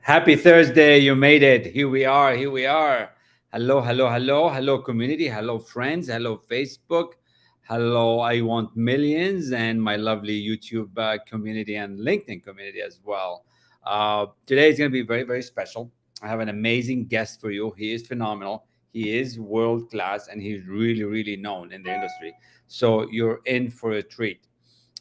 Happy Thursday. You made it. Here we are. Here we are. Hello, hello, hello. Hello, community. Hello, friends. Hello, Facebook. Hello, I want millions and my lovely YouTube community and LinkedIn community as well. Today is going to be very, very special. I have an amazing guest for you. He is phenomenal. He is world class and he's really, really known in the industry. So you're in for a treat.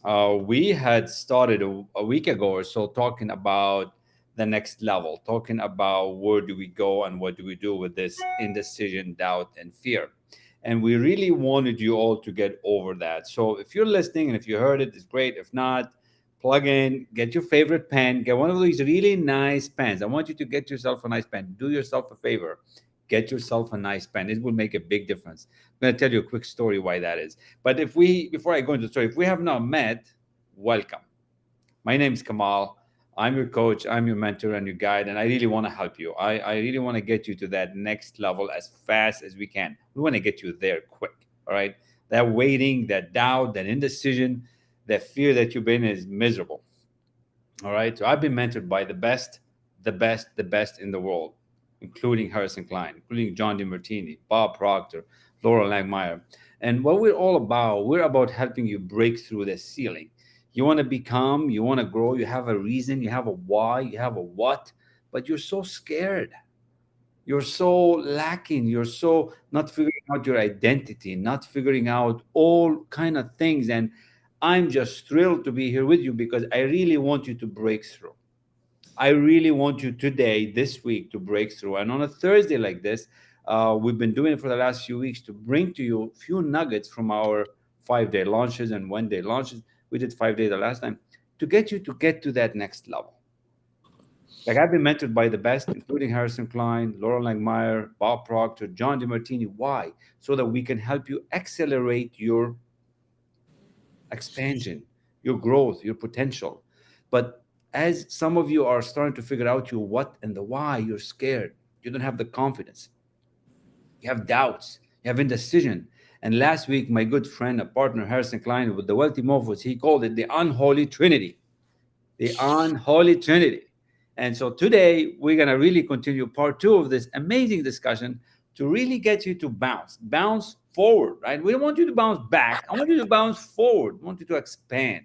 We had started a week ago or so talking about the next level, talking about where do we go and what do we do with this indecision, doubt, and fear. And we really wanted you all to get over that. So if you're listening and if you heard it, it's great. If not, plug in, get your favorite pen, get one of these really nice pens. I want you to get yourself a nice pen. Do yourself a favor. Get yourself a nice pen. It will make a big difference. I'm going to tell you a quick story why that is. But before I go into the story, if we have not met, welcome. My name is Kamal. I'm your coach, I'm your mentor and your guide, and I really want to help you. I really want to get you to that next level as fast as we can. We want to get you there quick. All right. That waiting, that doubt, that indecision, that fear that you've been is miserable. All right. So I've been mentored by the best in the world, including Harrison Klein, including John DeMartini, Bob Proctor, Laura Langmeyer. And what we're about helping you break through the ceiling. You want to become, you want to grow, you have a reason, you have a why, you have a what, but you're so scared. You're so lacking. You're so not figuring out your identity, not figuring out all kind of things. And I'm just thrilled to be here with you because I really want you to break through. I really want you today, this week, to break through. And on a Thursday like this, we've been doing it for the last few weeks to bring to you a few nuggets from our 5-day launches and 1-day launches. We did 5 days the last time to get you to get to that next level. Like I've been mentored by the best, including Harrison Klein, Laura Langmeyer, Bob Proctor, John DeMartini. Why? So that we can help you accelerate your expansion, your growth, your potential. But as some of you are starting to figure out your what and the why, you're scared. You don't have the confidence. You have doubts. You have indecision. And last week, my good friend, a partner, Harrison Klein, with the Wealthy Mofos, he called it the Unholy Trinity. The Unholy Trinity. And so today, we're going to really continue part two of this amazing discussion to really get you to bounce forward, right? We don't want you to bounce back. I want you to bounce forward. I want you to expand.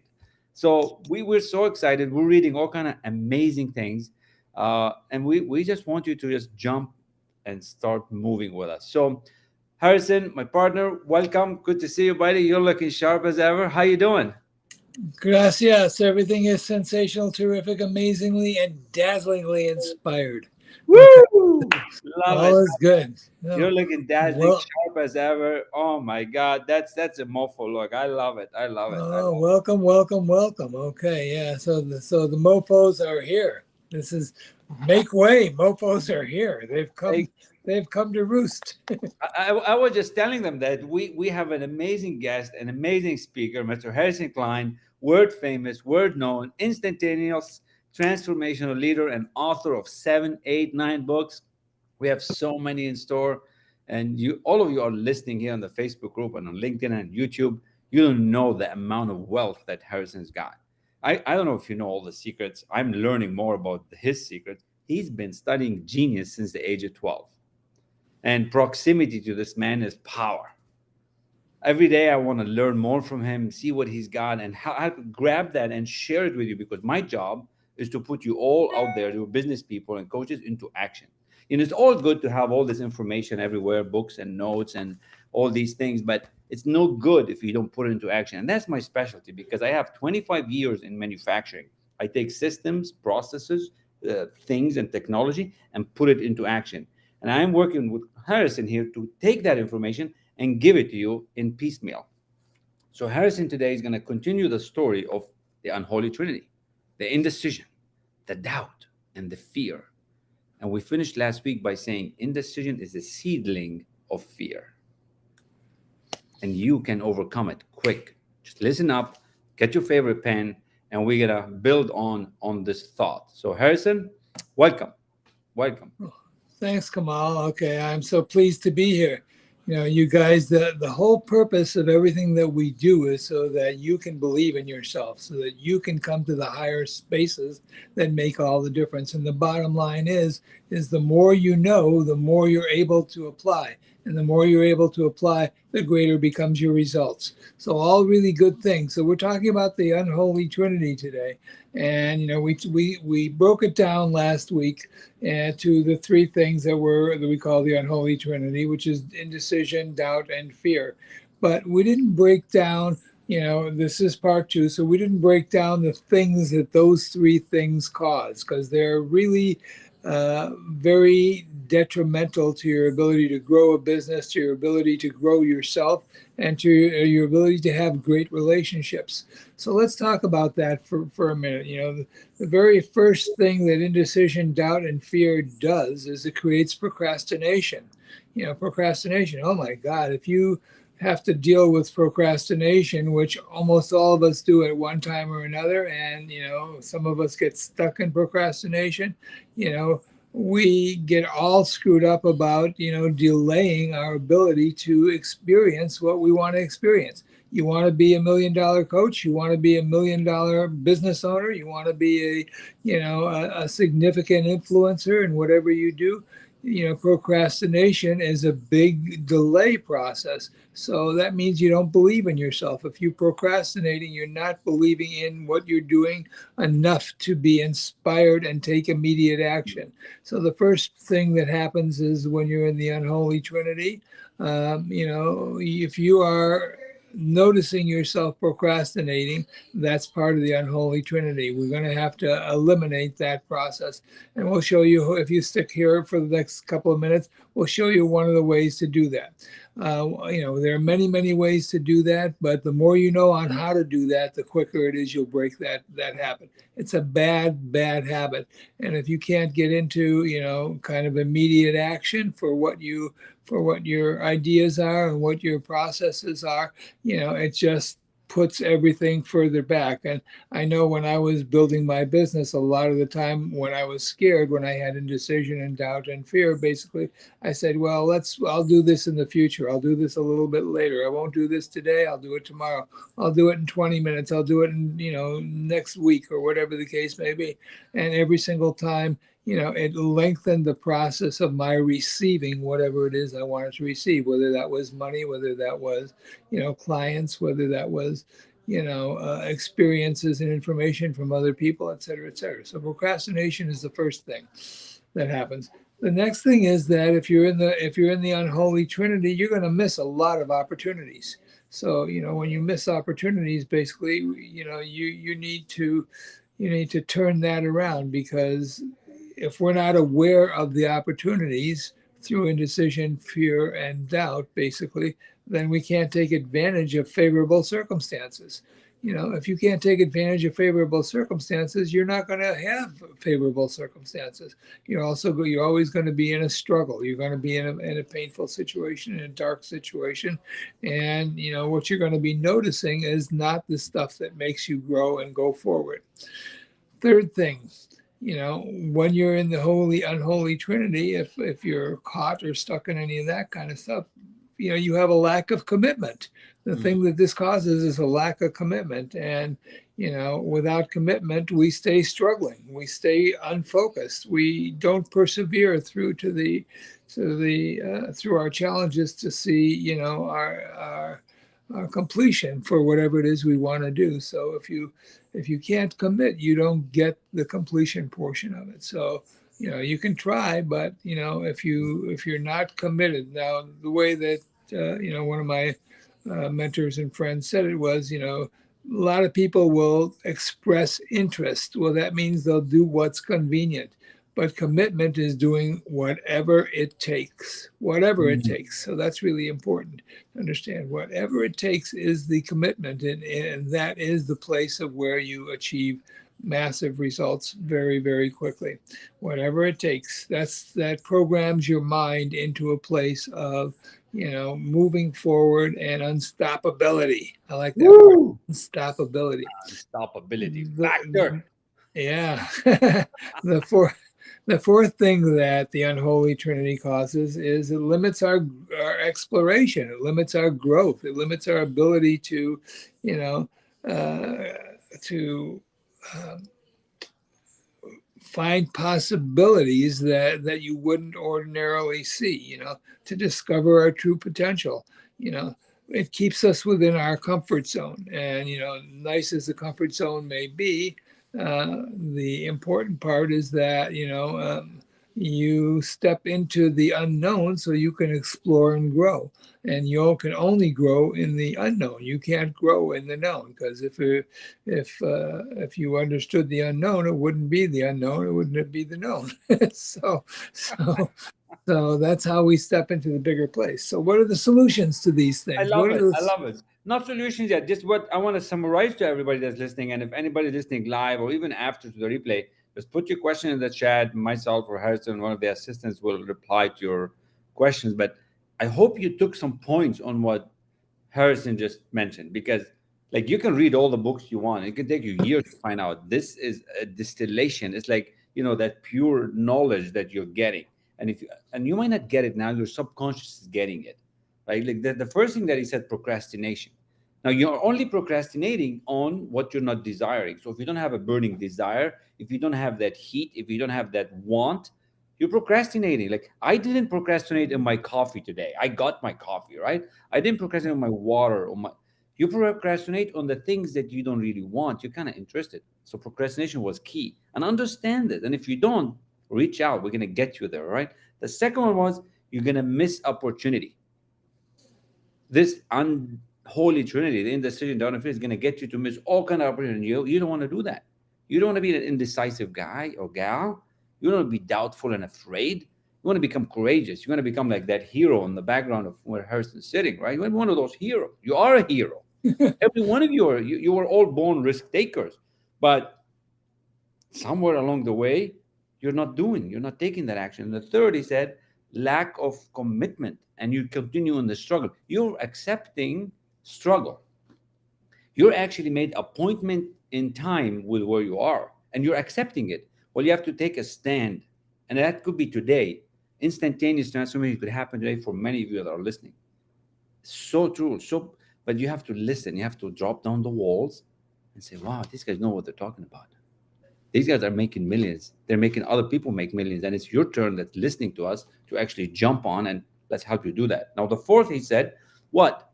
So we're so excited. We're reading all kind of amazing things. And we just want you to just jump and start moving with us. So Harrison, my partner, welcome. Good to see you, buddy. You're looking sharp as ever. How you doing? Gracias. Everything is sensational, terrific, amazingly, and dazzlingly inspired. Okay. Woo! Love it. All is good. You're No. looking dazzling Well, sharp as ever. Oh my God, that's a mofo look. I love it. I love it. I love welcome, welcome, welcome. Okay, yeah. So the mofos are here. This is make way. Mofos are here. They've it. come. They've come to roost. I was just telling them that we have an amazing guest, an amazing speaker, Mr. Harrison Klein, world famous, world known, instantaneous transformational leader and author of 7, 8, 9 books. We have so many in store. And all of you are listening here on the Facebook group and on LinkedIn and YouTube. You don't know the amount of wealth that Harrison's got. I don't know if you know all the secrets. I'm learning more about his secrets. He's been studying genius since the age of 12. And proximity to this man is power. Every day I want to learn more from him, see what he's got, and how I grab that and share it with you because my job is to put you all out there, your business people and coaches, into action. It's all good to have all this information everywhere, books and notes and all these things, but it's no good if you don't put it into action. And that's my specialty because I have 25 years in manufacturing. I take systems, processes, things, and technology and put it into action. And I'm working with Harrison here to take that information and give it to you in piecemeal. So Harrison today is going to continue the story of the unholy trinity, the indecision, the doubt, and the fear. And we finished last week by saying indecision is a seedling of fear. And you can overcome it quick. Just listen up, get your favorite pen, and we're going to build on this thought. So Harrison, welcome. Welcome. Thanks, Kamal. Okay, I'm so pleased to be here. You guys, the whole purpose of everything that we do is so that you can believe in yourself, so that you can come to the higher spaces that make all the difference. And the bottom line is the more you know, the more you're able to apply. And the more you're able to apply, the greater becomes your results. So all really good things. So we're talking about the unholy trinity today. And we broke it down last week to the three things that we call the unholy trinity, which is indecision, doubt, and fear. But we didn't break down. This is part two, so we didn't break down the things that those three things cause, because they're really very detrimental to your ability to grow a business, to your ability to grow yourself, and to your ability to have great relationships. So let's talk about that for a minute. The very first thing that indecision, doubt, and fear does is it creates procrastination. Procrastination. Oh my God, if you have to deal with procrastination, which almost all of us do at one time or another, and some of us get stuck in procrastination, you know, we get all screwed up about delaying our ability to experience what we want to experience. You want to be $1 million coach, you want to be $1 million business owner, you want to be a significant influencer in whatever you do. Procrastination is a big delay process. So that means you don't believe in yourself. If you're procrastinating, you're not believing in what you're doing enough to be inspired and take immediate action. So the first thing that happens is when you're in the unholy trinity, if you are noticing yourself procrastinating, that's part of the unholy trinity. We're going to have to eliminate that process. And we'll show you, if you stick here for the next couple of minutes, we'll show you one of the ways to do that. There are many, many ways to do that, but the more you know on how to do that, the quicker it is you'll break that habit. It's a bad, bad habit. And if you can't get into, kind of immediate action for what your ideas are and what your processes are, it just puts everything further back. And I know when I was building my business, a lot of the time when I was scared, when I had indecision and doubt and fear, basically, I said, well, I'll do this in the future. I'll do this a little bit later. I won't do this today. I'll do it tomorrow. I'll do it in 20 minutes. I'll do it in, next week or whatever the case may be. And every single time, it lengthened the process of my receiving whatever it is I wanted to receive, whether that was money, whether that was, clients, whether that was, experiences and information from other people, et cetera, et cetera. So procrastination is the first thing that happens. The next thing is that if you're in the unholy trinity, you're going to miss a lot of opportunities. So, when you miss opportunities, basically, you need to turn that around, because if we're not aware of the opportunities through indecision, fear, and doubt, basically, then we can't take advantage of favorable circumstances. If you can't take advantage of favorable circumstances, you're not going to have favorable circumstances. You're always going to be in a struggle. You're going to be in a painful situation, in a dark situation. And, what you're going to be noticing is not the stuff that makes you grow and go forward. Third thing, when you're in the unholy trinity, if you're caught or stuck in any of that kind of stuff, you have a lack of commitment. The thing that this causes is a lack of commitment. And, without commitment, we stay struggling. We stay unfocused. We don't persevere through through our challenges to see, our completion for whatever it is we want to do. So if you can't commit, you don't get the completion portion of it. So you can try, but if you're not committed. Now, the way that one of my mentors and friends said it was, a lot of people will express interest. Well, that means they'll do what's convenient. But commitment is doing whatever it takes, whatever it takes. So that's really important to understand. Whatever it takes is the commitment, and that is the place of where you achieve massive results very, very quickly. Whatever it takes, that programs your mind into a place of moving forward and unstoppability. I like that word, unstoppability. Unstoppability The, factor. yeah, the fourth. The fourth thing that the unholy trinity causes is it limits our exploration. It limits our growth. It limits our ability to, you know, to um, find possibilities that you wouldn't ordinarily see, to discover our true potential. you know it keeps us within our comfort zone, and nice as the comfort zone may be, the important part is that you step into the unknown so you can explore and grow. And you can only grow in the unknown. You can't grow in the known, because if you understood the unknown, it wouldn't be the unknown. It wouldn't be the known. so so so that's how we step into the bigger place. So what are the solutions to these I things? love What are it. I the love it. Not solutions yet. Just what I want to summarize to everybody that's listening. And if anybody listening live or even after to the replay, just put your question in the chat. Myself or Harrison, one of the assistants, will reply to your questions. But I hope you took some points on what Harrison just mentioned, because like you can read all the books you want. It can take you years to find out. This is a distillation. It's like, that pure knowledge that you're getting. And you might not get it now, your subconscious is getting it. Right? Like the first thing that he said, procrastination. Now you're only procrastinating on what you're not desiring. So if you don't have a burning desire, if you don't have that heat, if you don't have that want, you're procrastinating. Like I didn't procrastinate in my coffee today. I got my coffee, right? I didn't procrastinate on my water or my. You procrastinate on the things that you don't really want. You're kind of interested. So procrastination was key, and understand it. And if you don't, reach out. We're gonna get you there, right? The second one was you're gonna miss opportunity. This unholy trinity, the indecision down and fear, is gonna get you to miss all kind of opportunity. You don't want to do that. You don't want to be an indecisive guy or gal. You don't want to be doubtful and afraid. You want to become courageous. You want to become like that hero in the background of where Harrison's sitting, right? You want to be one of those heroes. You are a hero. Every one of you were all born risk takers, but somewhere along the way, you're not taking that action. And the third, he said, lack of commitment, and you continue in the struggle. You're accepting struggle. You're actually made appointment in time with where you are, and you're accepting it. Well, you have to take a stand, and that could be today. Instantaneous transformation could happen today for many of you that are listening. So true. But you have to listen. You have to drop down the walls and say, "Wow, these guys know what they're talking about. These guys are making millions. They're making other people make millions, and it's your turn that's listening to us to actually jump on and let's help you do that." Now, the fourth, he said, what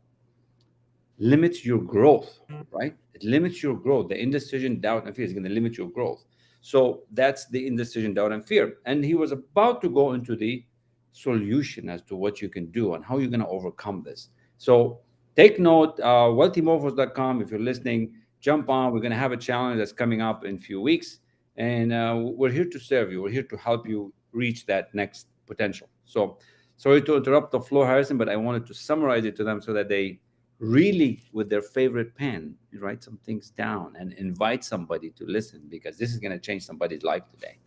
limits your growth, right? It limits your growth. The indecision, doubt, and fear is going to limit your growth. So that's the indecision, doubt, and fear. And he was about to go into the solution as to what you can do and how you're going to overcome this. So take note, wealthymorphos.com. If you're listening, jump on. We're going to have a challenge that's coming up in a few weeks. And we're here to serve you. We're here to help you reach that next potential. So sorry to interrupt the floor, Harrison, but I wanted to summarize it to them so that they really, with their favorite pen, write some things down and invite somebody to listen, because this is going to change somebody's life today.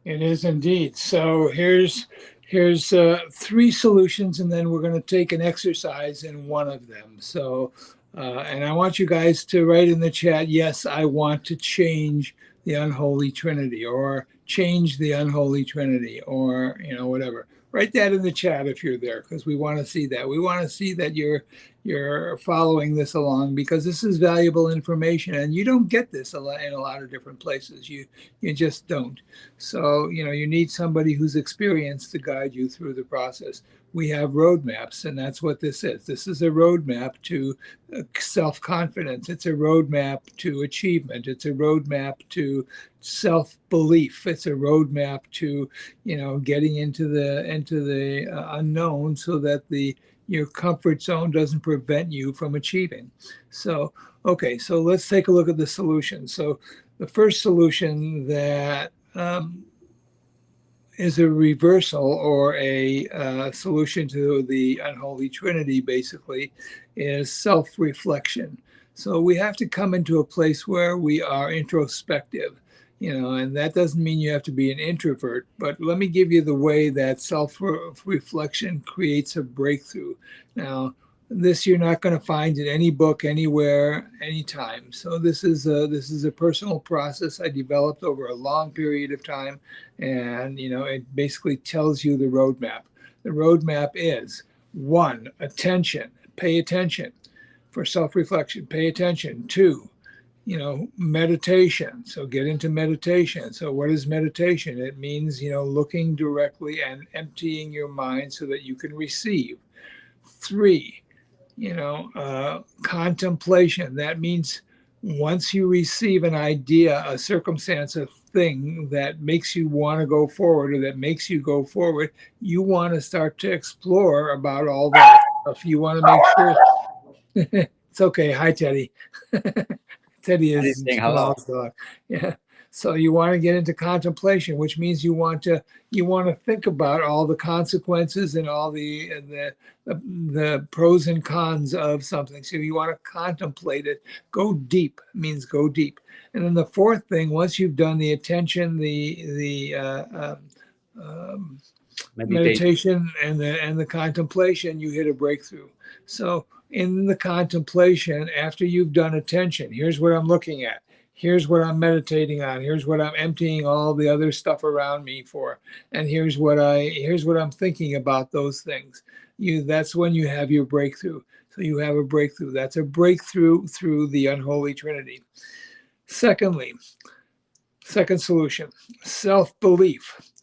It is indeed. So here's three solutions, and then we're going to take an exercise in one of them. So, and I want you guys to write in the chat, yes, I want to change the unholy trinity, or change the unholy trinity, or whatever. Write that in the chat if you're there, because we want to see that. We want to see that you're following this along, because this is valuable information, and you don't get this in a lot of different places. You just don't. So, you need somebody who's experienced to guide you through the process. We have roadmaps, and that's what this is. This is a roadmap to self-confidence. It's a roadmap to achievement. It's a roadmap to self-belief. It's a roadmap to, getting into the unknown, so that your comfort zone doesn't prevent you from achieving. So, okay, so let's take a look at the solution. So the first solution that is a reversal, or a solution to the unholy trinity, basically, is self-reflection. So we have to come into a place where we are introspective, and that doesn't mean you have to be an introvert, but let me give you the way that self-reflection creates a breakthrough. Now, This you're not going to find in any book, anywhere, anytime. So this is a personal process I developed over a long period of time, and it basically tells you the roadmap. The roadmap is one, attention, pay attention for self-reflection, pay attention. Two, meditation. So get into meditation. So what is meditation? It means, looking directly and emptying your mind so that you can receive. Three, contemplation. That means once you receive an idea, a circumstance, a thing that makes you want to go forward or that makes you go forward, you want to start to explore about all that stuff. You want to make sure it's okay. Hi, Teddy. Teddy And he's is saying hello. Kamal's dog. Yeah. So you want to get into contemplation, which means you want to think about all the consequences and all the pros and cons of something. So you want to contemplate it. Go deep means go deep. And then the fourth thing, once you've done the attention, um, Meditation. meditation and the contemplation, you hit a breakthrough. So in the contemplation, after you've done attention, here's what I'm looking at, here's what I'm meditating on, here's what I'm emptying all the other stuff around me for, and here's what I'm thinking about those things. That's when you have your breakthrough. So you have a breakthrough. That's a breakthrough through the unholy trinity. Secondly, second solution, self-belief.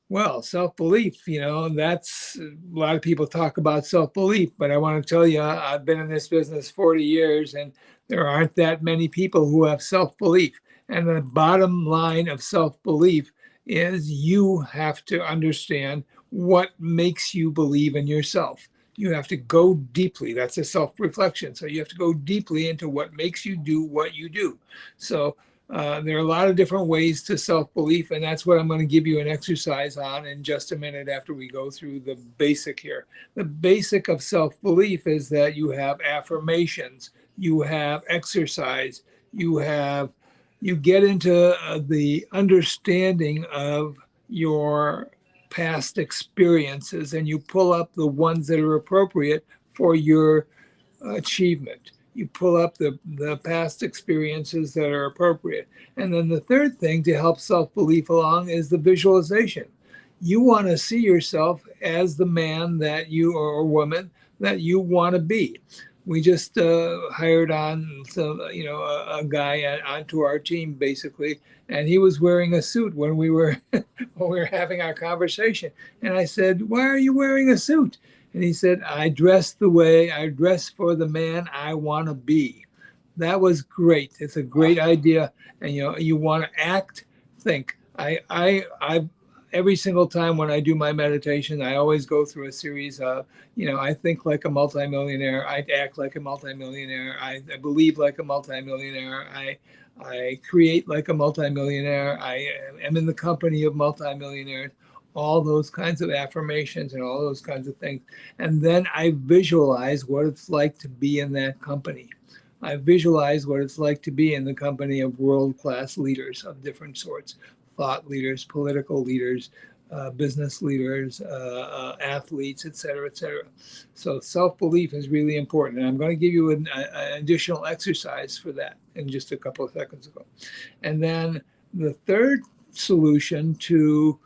Well, self-belief, that's a lot of people talk about self-belief, but I want to tell you, I've been in this business 40 years and there aren't that many people who have self-belief. And the bottom line of self-belief is you have to understand what makes you believe in yourself. You have to go deeply. That's a self-reflection. So you have to go deeply into what makes you do what you do. So there are a lot of different ways to self-belief, and that's what I'm going to give you an exercise on in just a minute after we go through the basic here. The basic of self-belief is that you have affirmations, you have exercise, you get into the understanding of your past experiences, and you pull up the ones that are appropriate for your achievement. You pull up the past experiences that are appropriate. And then the third thing to help self belief along is the visualization. You want to see yourself as the man that you or woman that you want to be. We just hired on a guy onto our team basically, and he was wearing a suit when we were when we were having our conversation. And I said, "Why are you wearing a suit?" And he said, I dress for the man I want to be. That was great. It's a great idea. And you want to act, think. I every single time when I do my meditation, I always go through a series of, I think like a multimillionaire, I act like a multimillionaire, I believe like a multimillionaire, I create like a multimillionaire, I am in the company of multimillionaires, all those kinds of affirmations and all those kinds of things. And then I visualize what it's like to be in that company. I visualize what it's like to be in the company of world-class leaders of different sorts, thought leaders, political leaders, business leaders, athletes, et cetera, et cetera. So self-belief is really important. And I'm going to give you an additional exercise for that in just a couple of seconds ago. And then the third solution to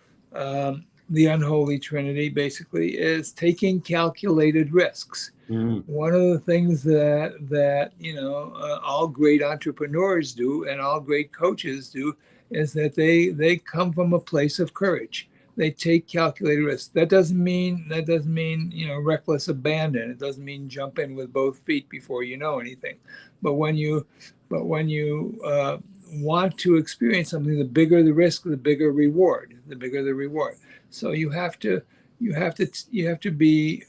the unholy trinity basically is taking calculated risks. Mm. One of the things that all great entrepreneurs do and all great coaches do is that they come from a place of courage. They take calculated risks. That doesn't mean reckless abandon. It doesn't mean jump in with both feet before you know anything. But when you want to experience something, the bigger the risk, the bigger reward. The bigger the reward. So you have to be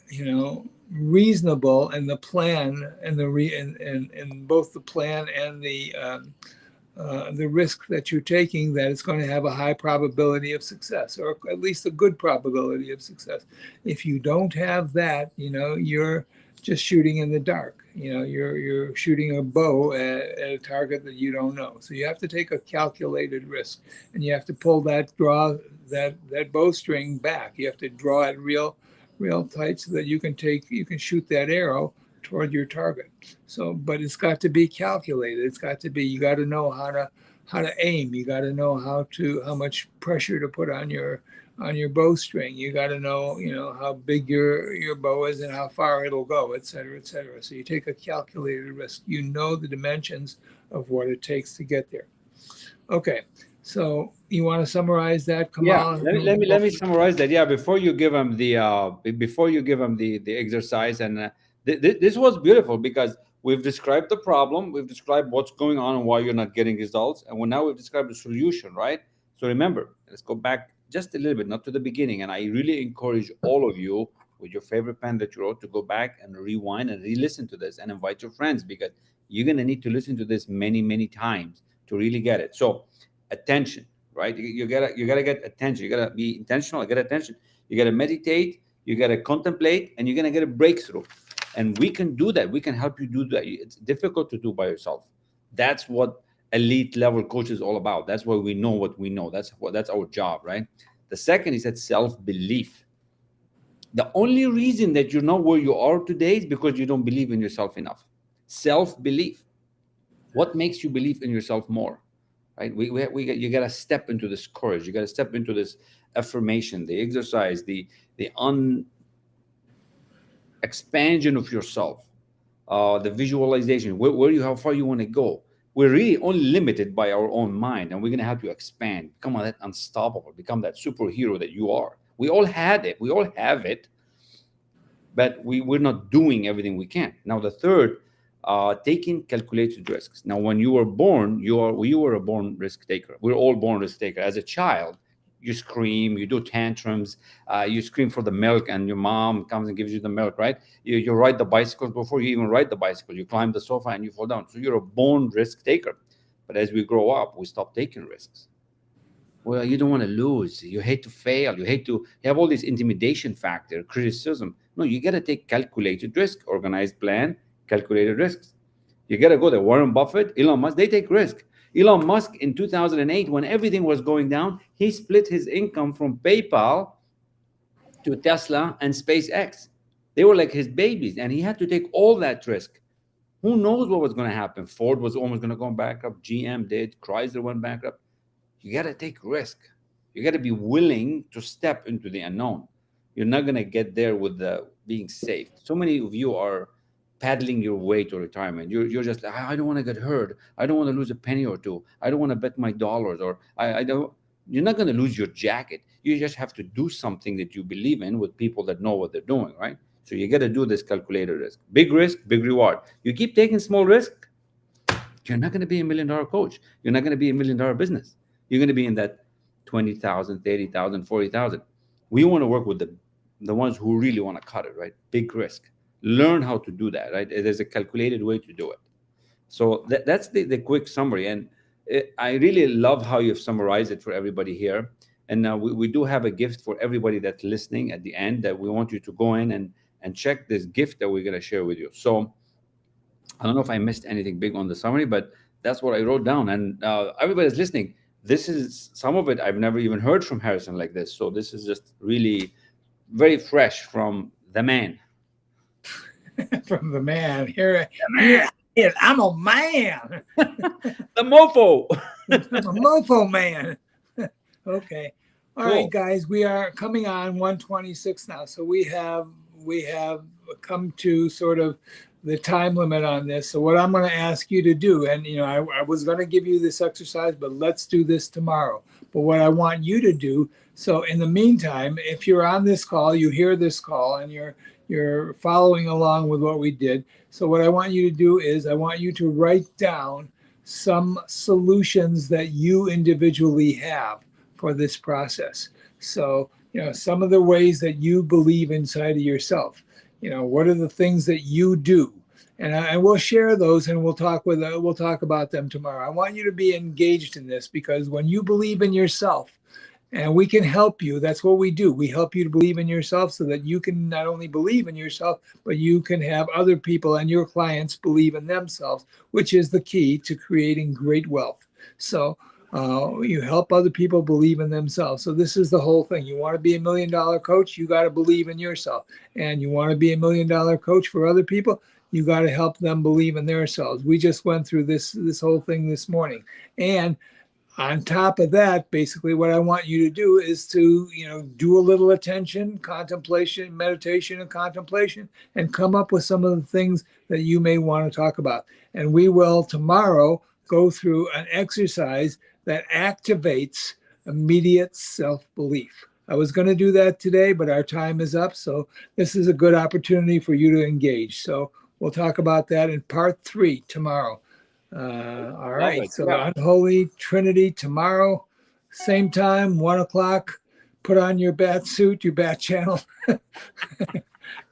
reasonable in the plan and and both the plan and the risk that you're taking, that it's going to have a high probability of success, or at least a good probability of success. If you don't have that, you're just shooting in the dark. You're shooting a bow at a target that you don't know. So you have to take a calculated risk, and you have to draw that bowstring back. You have to draw it real tight so that you can shoot that arrow toward your target. So, but it's got to be calculated. It's got to be, you got to know how to aim. You got to know how much pressure to put on your bowstring. You got to know, how big your bow is and how far it'll go, et cetera, et cetera. So you take a calculated risk. You know the dimensions of what it takes to get there. Okay, so you want to summarize that, Yeah, Kamal? let me summarize that. Yeah, before you give them the before you give them the exercise, and this was beautiful because we've described the problem, we've described what's going on and why you're not getting results, and now we've described the solution, right? So remember, let's go back just a little bit, not to the beginning, and I really encourage all of you with your favorite pen that you wrote to go back and rewind and re-listen to this and invite your friends because you're gonna need to listen to this many times to really get it. So attention, right? You gotta get attention. You gotta be intentional, get attention. You gotta meditate, you gotta contemplate, and you're gonna get a breakthrough. And we can do that. We can help you do that. It's difficult to do by yourself. That's what elite level coach is all about. That's why we know what we know. That's our job, right? The second is that self-belief. The only reason that you're not where you are today is because you don't believe in yourself enough. Self-belief. What makes you believe in yourself more? Right? You got to step into this courage. You got to step into this affirmation, the exercise, the expansion of yourself, the visualization, how far you want to go. We're really only limited by our own mind, and we're going to help you expand, become that unstoppable, become that superhero that you are. We all had it. We all have it, but we're not doing everything we can. Now, the third, taking calculated risks. Now, when you were born, you were a born risk taker. We're all born risk taker. As a child, you scream, you do tantrums, you scream for the milk, and your mom comes and gives you the milk, right? You ride the bicycles before you even ride the bicycle. You climb the sofa and you fall down. So you're a born risk taker. But as we grow up, we stop taking risks. Well, you don't want to lose. You hate to fail. You have all this intimidation factor, criticism. No, you got to take calculated risk, organized plan, calculated risks. You got to go there. Warren Buffett, Elon Musk, they take risk. Elon Musk in 2008, when everything was going down, he split his income from PayPal to Tesla and SpaceX. They were like his babies, and he had to take all that risk. Who knows what was going to happen? Ford was almost going to go bankrupt. GM did. Chrysler went bankrupt. You got to take risk. You got to be willing to step into the unknown. You're not going to get there with the being safe. So many of you are paddling your way to retirement. You're just like, I don't want to get hurt. I don't want to lose a penny or two. I don't want to bet my dollars, or I don't. You're not going to lose your jacket. You just have to do something that you believe in with people that know what they're doing, right? So you got to do this calculated risk, big reward. You keep taking small risk, you're not going to be $1 million coach. You're not going to be $1 million business. You're going to be in that 20,000, 30,000, 40,000. We want to work with the ones who really want to cut it, right? Big risk. Learn how to do that, right? There's a calculated way to do it. So that's the quick summary. And I really love how you've summarized it for everybody here. And we do have a gift for everybody that's listening at the end that we want you to go in and check this gift that we're going to share with you. So I don't know if I missed anything big on the summary, but that's what I wrote down. And everybody's listening. This is some of it I've never even heard from Harrison like this. So this is just really very fresh from the man. From the man. Here, I'm a man. The mofo. I'm a mofo man. Okay. All Cool. right, guys, we are coming on 126 now. So we have come to sort of the time limit on this. So what I'm going to ask you to do, and I was going to give you this exercise, but let's do this tomorrow. But what I want you to do, so in the meantime, if you're on this call, you hear this call, and you're following along with what we did. So what I want you to do is I want you to write down some solutions that you individually have for this process. So, some of the ways that you believe inside of yourself. What are the things that you do? And we'll share those, and we'll talk about them tomorrow. I want you to be engaged in this, because when you believe in yourself, and we can help you, that's what we do. We help you to believe in yourself so that you can not only believe in yourself, but you can have other people and your clients believe in themselves, which is the key to creating great wealth. So you help other people believe in themselves. So this is the whole thing. You want to be $1 million coach, you got to believe in yourself. And you want to be $1 million coach for other people, You got to help them believe in themselves. We just went through this whole thing this morning. And on top of that, basically what I want you to do is to, do a little attention, contemplation, meditation and contemplation, and come up with some of the things that you may want to talk about. And we will tomorrow go through an exercise that activates immediate self-belief. I was going to do that today, but our time is up. So this is a good opportunity for you to engage. So we'll talk about that in part 3 tomorrow. All Love right. it. So Yeah. Unholy Trinity tomorrow, same time, 1 o'clock. Put on your bat suit, your bat channel,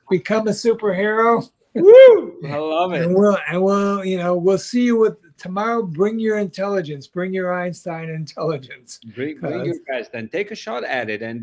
become a superhero, Woo! I love it. we'll see you with tomorrow. Bring your intelligence, bring your Einstein intelligence. Bring your Because best and take a shot at it. And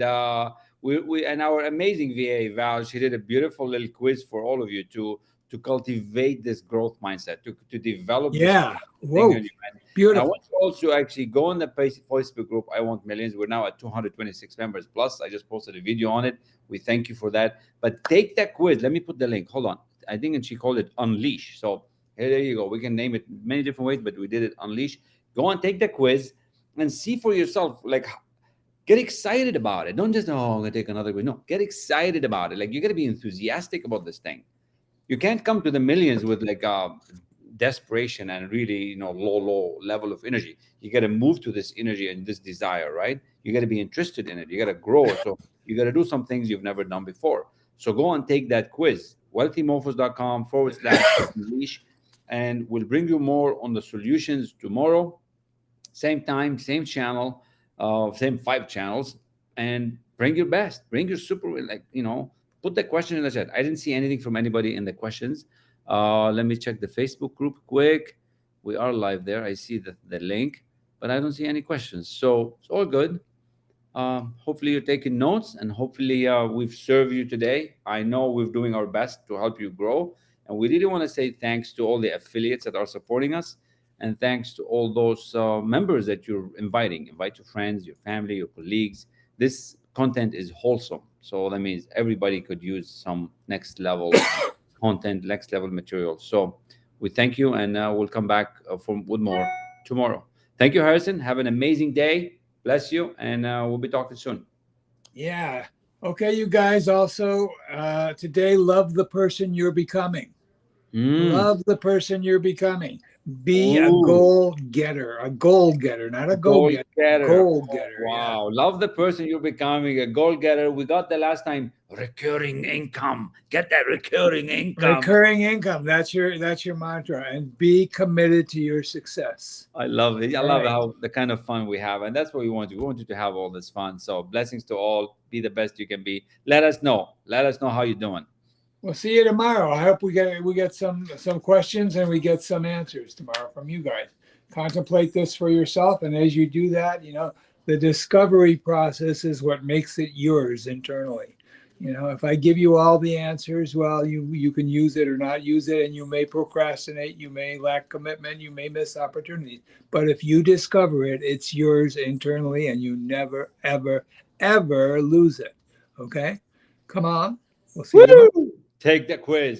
we and our amazing VA Val, she did a beautiful little quiz for all of you to cultivate this growth mindset, to develop this yeah, positive thing whoa, in you. And I beautiful. want you also actually go on the Facebook group. I Want Millions. We're now at 226 members plus. I just posted a video on it. We thank you for that. But take that quiz. Let me put the link. Hold on. I think and she called it Unleash. So here, there you go. We can name it many different ways, but we did it Unleash. Go on, take the quiz and see for yourself. Like, get excited about it. Don't just, oh, I'm gonna take another quiz. No, get excited about it. Like, you gotta be enthusiastic about this thing. You can't come to the millions with like desperation and really, low level of energy. You got to move to this energy and this desire, right? You got to be interested in it. You got to grow. So you got to do some things you've never done before. So go and take that quiz, wealthymorphos.com/unleash, and we'll bring you more on the solutions tomorrow. Same time, same channel, same 5 channels, and bring your best, bring your super, like, put the question in the chat. I didn't see anything from anybody in the questions. Let me check the Facebook group quick. We are live there. I see the link, but I don't see any questions. So it's all good. Hopefully you're taking notes, and hopefully we've served you today. I know we're doing our best to help you grow, and we really want to say thanks to all the affiliates that are supporting us, and thanks to all those members that you're inviting. Invite your friends, your family, your colleagues. This content is wholesome, so that means everybody could use some next level content, next level material. So we thank you, and we'll come back with more tomorrow. Thank you, Harrison. Have an amazing day. Bless you, and we'll be talking soon. Yeah. Okay, you guys. Also, today, love the person you're becoming. Mm. Love the person you're becoming. Be Ooh, a goal getter, not a go goal getter, getter. goal Oh, getter. Yeah. wow. Love the person you're becoming, a goal getter. We got the last time recurring income. Get that recurring income. Recurring income. That's your mantra. And be committed to your success. I love it. I All love right. how the kind of fun we have. And that's what we want you. We want you to have all this fun. So blessings to all. Be the best you can be. Let us know. Let us know how you're doing. We'll see you tomorrow. I hope we get some questions and we get some answers tomorrow from you guys. Contemplate this for yourself, and as you do that, the discovery process is what makes it yours internally. If I give you all the answers, well, you can use it or not use it, and you may procrastinate, you may lack commitment, you may miss opportunities. But if you discover it, it's yours internally, and you never, ever, ever lose it. Okay? Come on. We'll see you tomorrow. Woo! Take the quiz.